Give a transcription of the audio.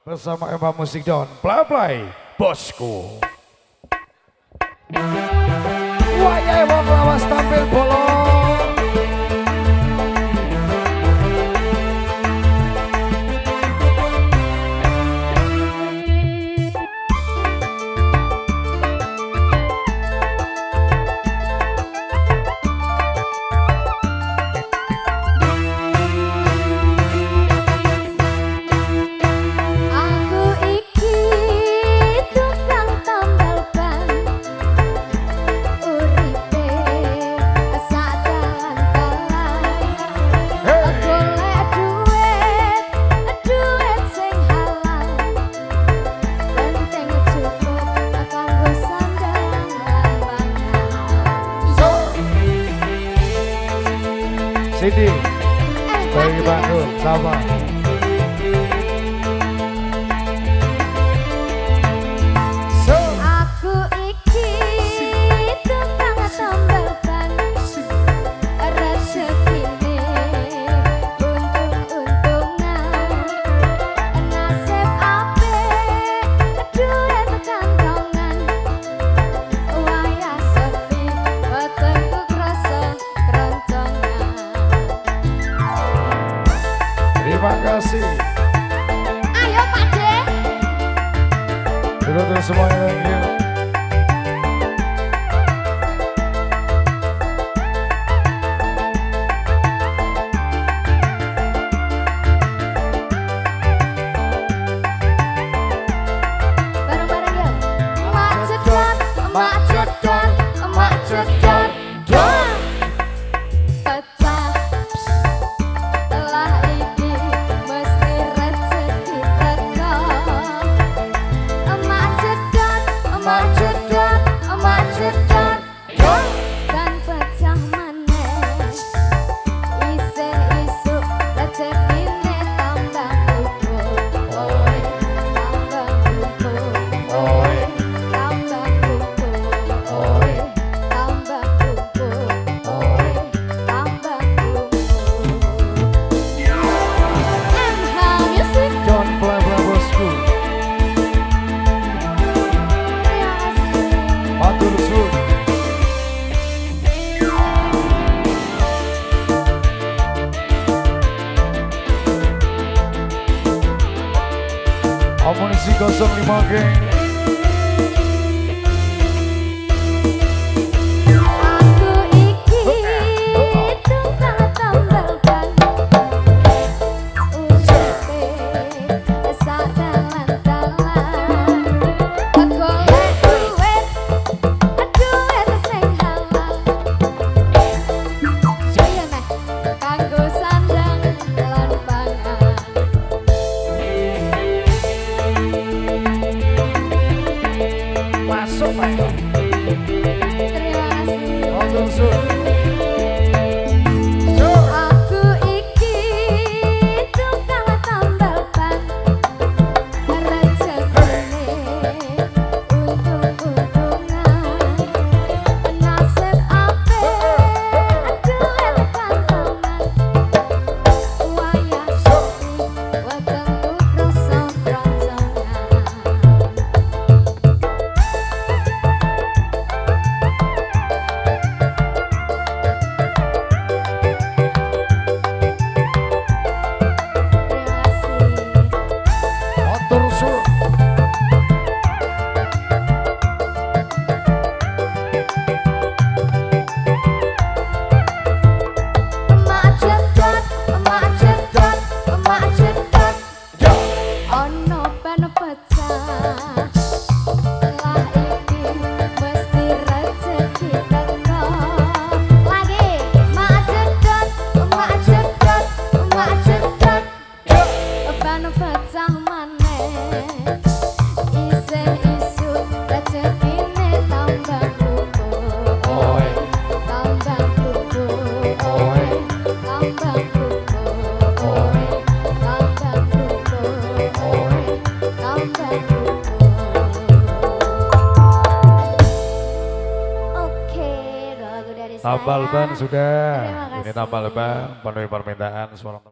bersama Emma Musik Don Play bosku. Wayai wong lawas tampil bolong. Sini, sebagai Bandung, sama. Aku iki tukang tambal ban, rezekine untung-untungan, nasib apik, duit kantongan, wayah sepi, wetengku krasa keroncongan. Terima kasih. Ayo Pak D. Dulu semuanya lagi. Bareng-bareng ya. Emak jedot, emak jedot, emak jedot, dot. Pecah. Setelah ini mesti rezeki teko. Emak jedot, emak jedot, emak jedot, dot. Dan pecah maneh. Isih-isuk rezekine tambah kumpul. Oi, tambah kumpul. Oi, tambah kumpul. Oi, tambah kumpul. Oi, tambah kumpul. MH Music. Don Play bosku. Terima kasih. Matur suwun. Amunisi 05 geng. Aku iki tukang tambal ban, uripe sak dalan-dalan, golek duit sing halal. Saya meh kanggo sandang lan pangan. Masuk ayo. Terima kasih. Matur suwun. Aku iki tukang tambal ban, rezekine untung-untungan, nasib apik, duit kantongan, wayah sepi, wetengku krasa keroncongan. Terima kasih. Matur suwun. Emak jedot, emak jedot, emak jedot, ono ban pecah. Setelah ini mesti rezeki teko. Lagi, emak jedot, emak jedot, emak jedot, ban pecah maneh. Isih-isuk rezekine tambah kumpul. Oi. Tambah kumpul. Oi. Tambah kumpul. Oi. Tambah kumpul. Oi. Tambah kumpul. Oke, lagu dari saya. Tambal ban sudah. Terima Ini kasih. tambal ban penuhi permintaan suara